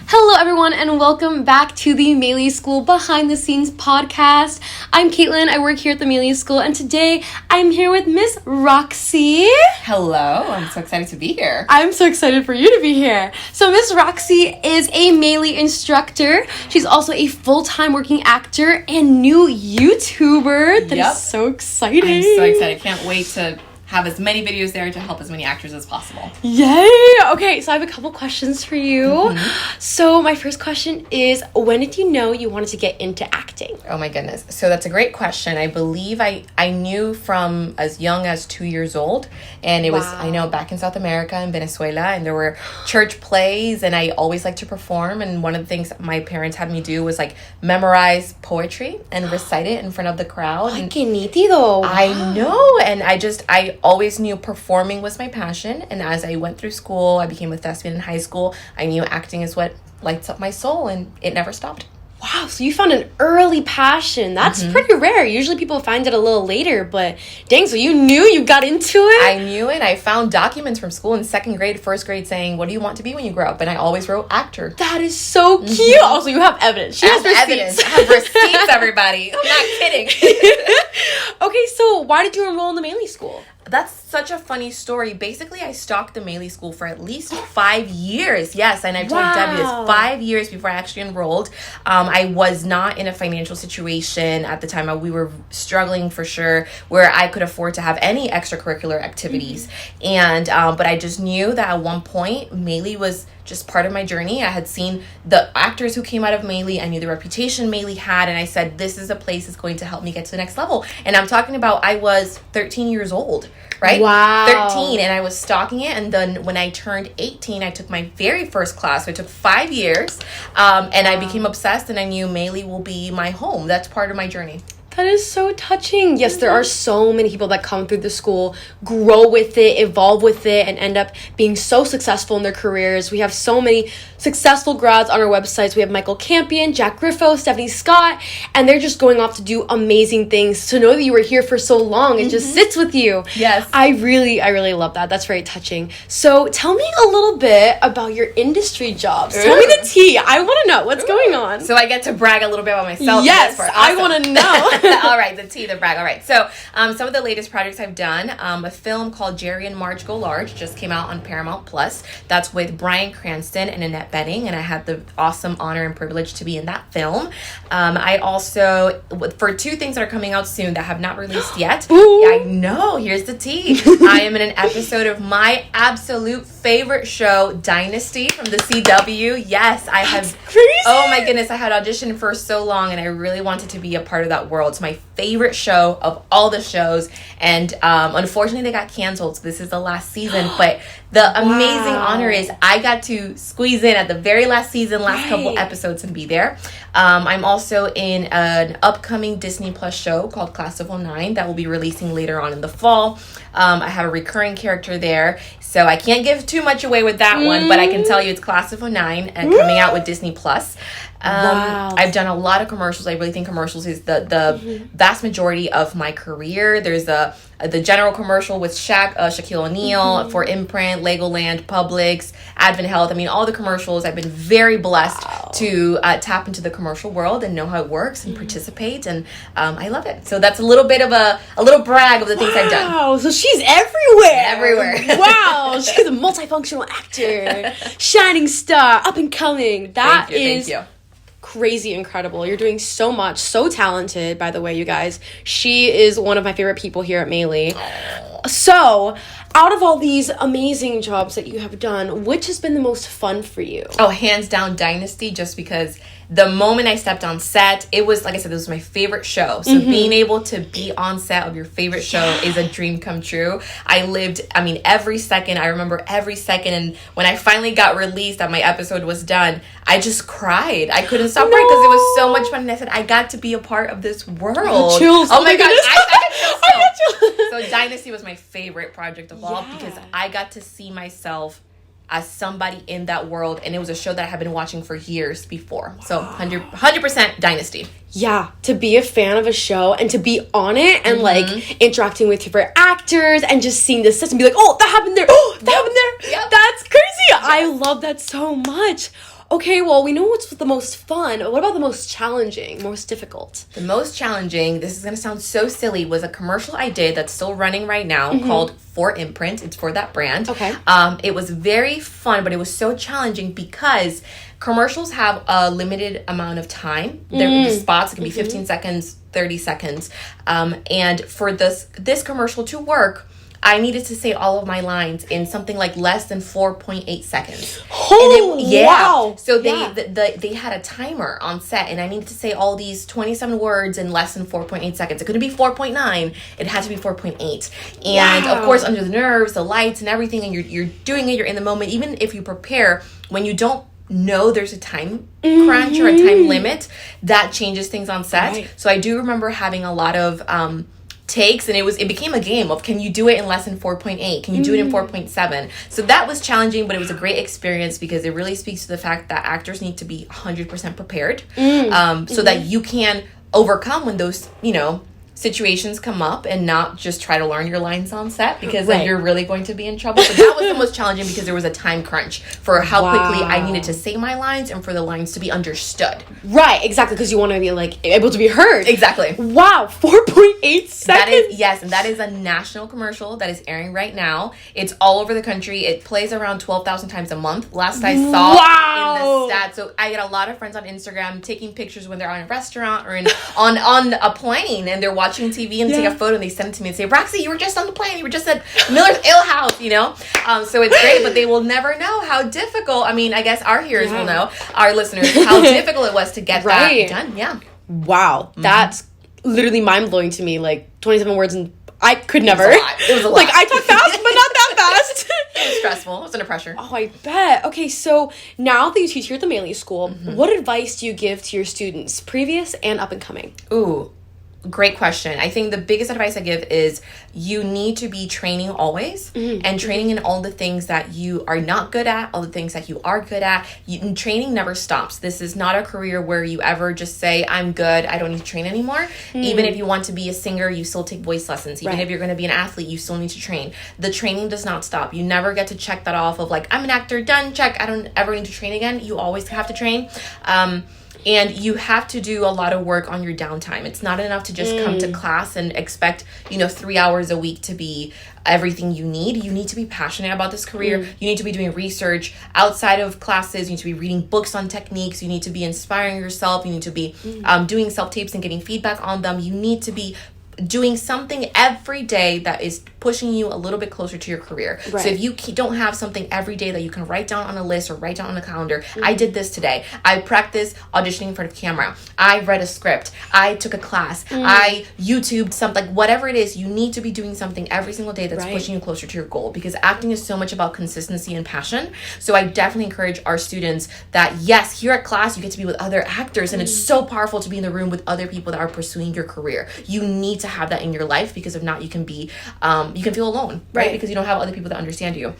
Hello everyone and welcome back to the Maile School Behind the Scenes podcast. I'm Caitlin, I work here at the Maile School, and today I'm here with Miss Roxy. Hello, I'm so excited to be here. I'm so excited for you to be here. So Miss Roxy is a Maile instructor. She's also a full-time working actor and new YouTuber. That is so exciting. I'm so excited. Can't wait to have as many videos there to help as many actors as possible. Yay! Okay, so I have a couple questions for you. So my first question is, when did you know you wanted to get into acting? Oh my goodness. So that's a great question. I believe I knew from as young as 2 years old. And it was, I know, back in South America, in Venezuela, and there were church plays, and I always liked to perform. And one of the things my parents had me do was like memorize poetry and recite it in front of the crowd. Ay, qué nítido. I know. And I always knew performing was my passion, and as I went through school, I became a thespian in high school. I knew acting is what lights up my soul, and it never stopped. Wow, so you found an early passion. That's pretty rare. Usually people find it a little later, but dang, so you knew you got into it? I knew it. I found documents from school in second grade, first grade saying, what do you want to be when you grow up? And I always wrote actor. That is so cute. Also, you have evidence. She has evidence. I have receipts, everybody. I'm not kidding. Okay, so why did you enroll in the Maile School? That's such a funny story. Basically, I stalked the Maile School for at least 5 years. Yes, and I told Debbie this 5 years before I actually enrolled. I was not in a financial situation at the time. We were struggling for sure, where I could afford to have any extracurricular activities. And but I just knew that at one point, Maile was just part of my journey. I had seen the actors who came out of Maile. I knew the reputation Maile had, and I said, this is a place that's going to help me get to the next level. And I'm talking about, I was 13 years old, right? Wow. 13, and I was stalking it. And then when I turned 18, I took my very first class. So it took 5 years, and I became obsessed, and I knew Maile will be my home. That's part of my journey. That is so touching. Yes, there are so many people that come through the school, grow with it, evolve with it, and end up being so successful in their careers. We have so many successful grads on our websites. We have Michael Campion, Jack Griffo, Stephanie Scott, and they're just going off to do amazing things. To know that you were here for so long, it just sits with you. Yes. I really love that. That's very touching. So tell me a little bit about your industry jobs. Tell me the tea. I want to know what's going on. So I get to brag a little bit about myself. Yes, I want to know. All right, the tea, the brag. All right, so some of the latest projects I've done, a film called Jerry and Marge Go Large just came out on Paramount Plus. That's with Bryan Cranston and Annette Bening, and I had the awesome honor and privilege to be in that film. I also, for two things that are coming out soon that have not released yet. I know, here's the tea. I am in an episode of my absolute favorite show, Dynasty, from the CW. Yes, I have. Crazy. Oh my goodness, I had auditioned for so long, and I really wanted to be a part of that world. It's my favorite show of all the shows, and unfortunately they got canceled, so this is the last season. But the amazing honor is I got to squeeze in at the very last season, last couple episodes, and be there. I'm also in an upcoming Disney Plus show called Class of '09 that will be releasing later on in the fall. I have a recurring character there, so I can't give too much away with that one, but I can tell you it's Class of '09 and coming out with Disney Plus. I've done a lot of commercials. I really think commercials is the vast majority of my career. There's the general commercial with Shaquille O'Neal for Imprint, Legoland, Publix, Advent Health. I mean, all the commercials. I've been very blessed to tap into the commercial world and know how it works and participate, and I love it. So that's a little bit of a little brag of the things I've done. Wow, so she's everywhere. Everywhere. Wow, she's a multifunctional actor, shining star, up and coming. That is crazy incredible. You're doing so much, so talented, by the way, you guys. She is one of my favorite people here at Maile. So, out of all these amazing jobs that you have done, which has been the most fun for you? Oh, hands down Dynasty, just because the moment I stepped on set, it was, like I said, this was my favorite show. So being able to be on set of your favorite show is a dream come true. I lived, every second. I remember every second. And when I finally got released, that my episode was done, I just cried. I couldn't stop crying because it was so much fun. And I said, I got to be a part of this world. Chills. Oh my God. I got chills. So Dynasty was my favorite project of all because I got to see myself as somebody in that world, and it was a show that I had been watching for years before. So 100% Dynasty. Yeah, to be a fan of a show and to be on it and like interacting with your favorite actors and just seeing the sets and be like, oh, that happened there. Oh, that happened there. That's crazy. I love that so much. Okay, well, we know what's the most fun. What about the most challenging, most difficult? The most challenging, this is going to sound so silly, was a commercial I did that's still running right now called For Imprint. It's for that brand. Okay. It was very fun, but it was so challenging because commercials have a limited amount of time. The spots can be 15 seconds, 30 seconds. And for this commercial to work, I needed to say all of my lines in something like less than 4.8 seconds. Wow. So they had a timer on set, and I needed to say all these 27 words in less than 4.8 seconds. It couldn't be 4.9. It had to be 4.8. And of course, under the nerves, the lights and everything, and you're doing it, you're in the moment. Even if you prepare, when you don't know there's a time crunch or a time limit, that changes things on set. Right. So I do remember having a lot of takes, and it became a game of, can you do it in less than 4.8? Can you do it in 4.7? So that was challenging, but it was a great experience because it really speaks to the fact that actors need to be 100% prepared, so that you can overcome when those, situations come up and not just try to learn your lines on set, because then you're really going to be in trouble. But that was the most challenging because there was a time crunch for how quickly I needed to say my lines and for the lines to be understood. Right, exactly, because you want to be able to be heard. Exactly. Wow, 4.8 seconds. And that is a national commercial that is airing right now. It's all over the country. It plays around 12,000 times a month. Last I saw in the stats. So I get a lot of friends on Instagram taking pictures when they're on a restaurant or on a plane, and they're watching TV and they take a photo and they send it to me and say, Roxy, you were just on the plane. You were just at Miller's Ale House, So it's great, but they will never know how difficult. I mean, I guess our hearers will know, our listeners, how difficult it was to get that done. Yeah. Wow. That's literally mind-blowing to me. Like, 27 words, and I could never. It was a lot. Like, I talk fast, but not that fast. It was stressful. I was under pressure. Oh, I bet. Okay, so now that you teach here at the Maile School, what advice do you give to your students, previous and up and coming? Ooh, great question. I think the biggest advice I give is you need to be training always, and training in all the things that you are not good at, all the things that you are good at. Training never stops. This is not a career where you ever just say, I'm good, I don't need to train anymore. Even if you want to be a singer, you still take voice lessons. Even if you're going to be an athlete, you still need to train. The training does not stop. You never get to check that off of like, I'm an actor, done, check, I don't ever need to train again. You always have to train. And you have to do a lot of work on your downtime. It's not enough to just come to class and expect, 3 hours a week to be everything you need. You need to be passionate about this career. You need to be doing research outside of classes. You need to be reading books on techniques. You need to be inspiring yourself. You need to be doing self-tapes and getting feedback on them. You need to be doing something every day that is pushing you a little bit closer to your career. Right. So if you don't have something every day that you can write down on a list or write down on a calendar, I did this today. I practiced auditioning in front of camera. I read a script. I took a class. I YouTubed something, like whatever it is, you need to be doing something every single day that's pushing you closer to your goal, because acting is so much about consistency and passion. So I definitely encourage our students that yes, here at class, you get to be with other actors, and it's so powerful to be in the room with other people that are pursuing your career. You need to have that in your life, because if not, you can be you can feel alone, right? Because you don't have other people that understand you.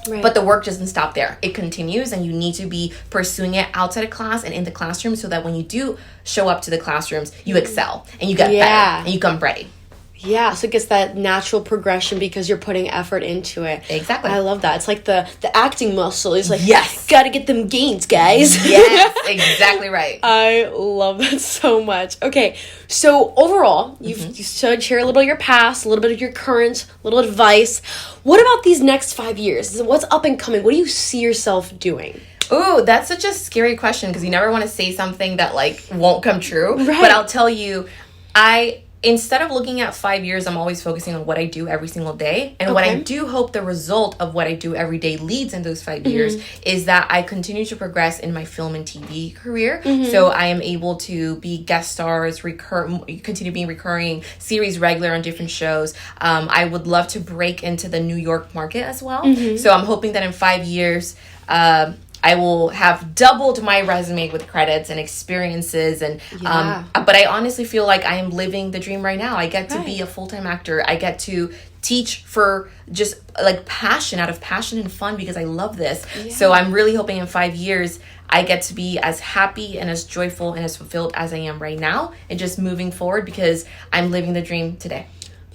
Right. But the work doesn't stop there. It continues, and you need to be pursuing it outside of class and in the classroom, so that when you do show up to the classrooms, you excel and you get better and you come ready. Yeah, so it gets that natural progression because you're putting effort into it. Exactly. I love that. It's like the acting muscle. It's like, yes, gotta get them gains, guys. Yes, exactly right. I love that so much. Okay, so overall, you should share a little of your past, a little bit of your current, a little advice. What about these next 5 years? What's up and coming? What do you see yourself doing? Ooh, that's such a scary question, because you never want to say something that won't come true. Right. But I'll tell you, instead of looking at 5 years, I'm always focusing on what I do every single day. And what I do hope the result of what I do every day leads in those 5 years is that I continue to progress in my film and TV career. So I am able to be guest stars, continue being recurring, series regular on different shows. I would love to break into the New York market as well. So I'm hoping that in 5 years, I will have doubled my resume with credits and experiences, and but I honestly feel like I am living the dream right now. I get to be a full-time actor. I get to teach for just passion, out of passion and fun, because I love this. So I'm really hoping in 5 years I get to be as happy and as joyful and as fulfilled as I am right now, and just moving forward, because I'm living the dream today.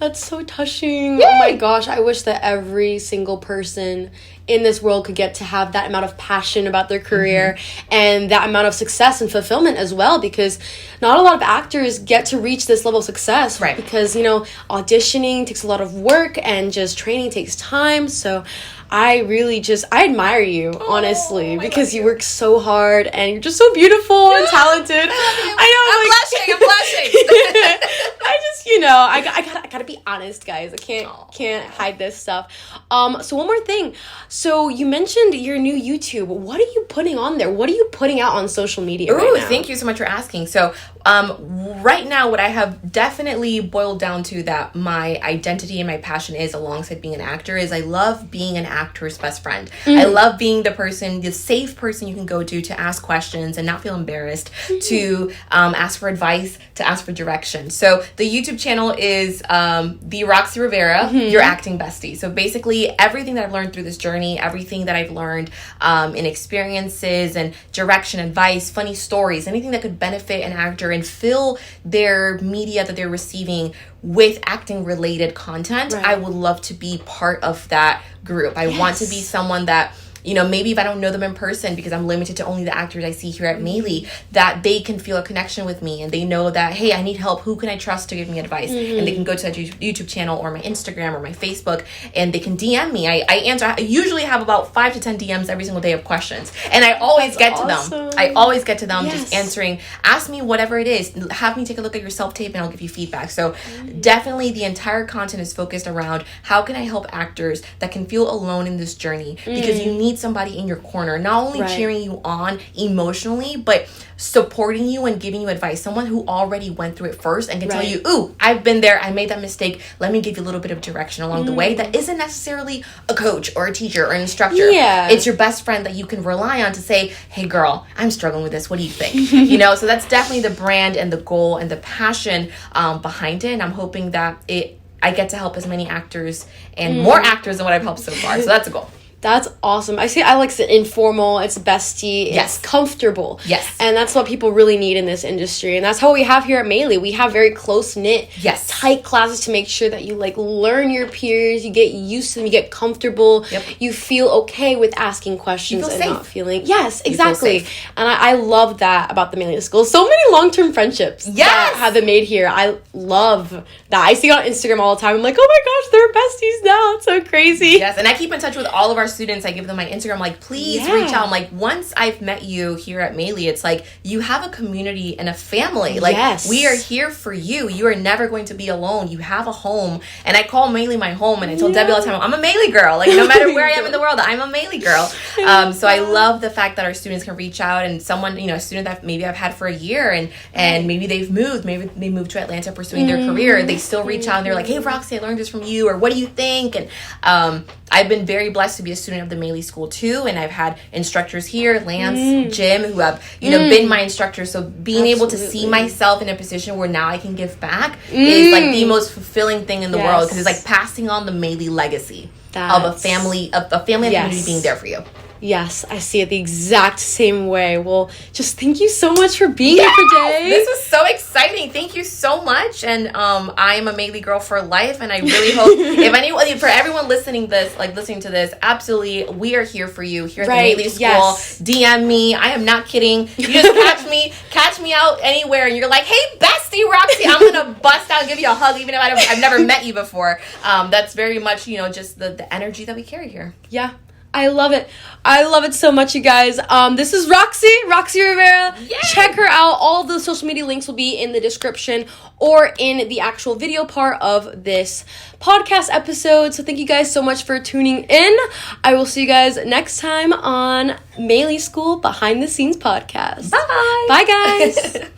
That's so touching. Yay! Oh my gosh, I wish that every single person in this world could get to have that amount of passion about their career and that amount of success and fulfillment as well, because not a lot of actors get to reach this level of success, right? Because, you know, auditioning takes a lot of work and just training takes time. So I really I admire you, honestly, because you work so hard and you're just so beautiful and talented. I know. I'm blushing. I just, you know, I gotta be honest, guys. I can't hide this stuff. So one more thing. So you mentioned your new YouTube. What are you putting on there? What are you putting out on social media right now? Thank you so much for asking. So right now, what I have definitely boiled down to that my identity and my passion is, alongside being an actor, is I love being an actor's best friend. I love being the safe person you can go to ask questions and not feel embarrassed, to ask for advice, to ask for direction. So the YouTube channel is the Roxy Rivera, your acting bestie. So basically everything that I've learned through this journey, everything that I've learned in experiences and direction, advice, funny stories, anything that could benefit an actor and fill their media that they're receiving with acting related content, I would love to be part of that group. I want to be someone that, you know, maybe if I don't know them in person, because I'm limited to only the actors I see here at Maile, that they can feel a connection with me and they know that, hey, I need help. Who can I trust to give me advice? And they can go to that YouTube channel or my Instagram or my Facebook and they can DM me. I answer. I usually have about 5 to 10 DMs every single day of questions. And I always get to them. I always get to them just answering. Ask me whatever it is. Have me take a look at your self-tape and I'll give you feedback. So definitely the entire content is focused around how can I help actors that can feel alone in this journey, because you need somebody in your corner, not only cheering you on emotionally, but supporting you and giving you advice. Someone who already went through it first and can tell you, ooh, I've been there, I made that mistake, let me give you a little bit of direction along the way. That isn't necessarily a coach or a teacher or an instructor. It's your best friend that you can rely on to say, hey girl, I'm struggling with this, what do you think? You know, so that's definitely the brand and the goal and the passion behind it, and I'm hoping that I get to help as many actors and more actors than what I've helped so far. So that's a goal. That's awesome. I like it informal, it's bestie, it's comfortable. Yes. And that's what people really need in this industry. And that's how we have here at Maile. We have very close-knit, tight classes to make sure that you like learn your peers, you get used to them, you get comfortable, you feel okay with asking questions and not feeling... Yes, exactly. And I love that about the Maile School. So many long-term friendships that have been made here. I love that. I see it on Instagram all the time. I'm like, oh my gosh, they're besties now. It's so crazy. Yes, and I keep in touch with all of our students. I give them my Instagram, like, please reach out. I'm like, once I've met you here at Maile, it's like you have a community and a family. Like, we are here for you. You are never going to be alone. You have a home. And I call Maile my home, and I tell Debbie all the time, I'm a Maile girl. Like, no matter where I am in the world, I'm a Maile girl. So I love the fact that our students can reach out, and someone, you know, a student that maybe I've had for a year and maybe they've moved, maybe they moved to Atlanta pursuing their career, they still reach out and they're like, hey Roxy, I learned this from you, or what do you think? And I've been very blessed to be a student of the Maile School too, and I've had instructors here, Lance, Jim, who have, you know, been my instructors. So being able to see myself in a position where now I can give back is like the most fulfilling thing in the world, because it's like passing on the Maile legacy of a family and community being there for you. Yes, I see it the exact same way. Well, just thank you so much for being here today. This was so exciting. Thank you so much. And I am a Maile girl for life, and I really hope for everyone listening to this, absolutely, we are here for you here at the Maile School. Yes. DM me. I am not kidding. You just catch me out anywhere, and you're like, hey, bestie Roxy, I'm gonna bust out and give you a hug, even if I've never met you before. That's very much, you know, just the energy that we carry here. Yeah. I love it. I love it so much, you guys. This is Roxy Rivera. Yay! Check her out. All the social media links will be in the description or in the actual video part of this podcast episode. So thank you guys so much for tuning in. I will see you guys next time on Maile School Behind the Scenes podcast. Bye. Bye, guys.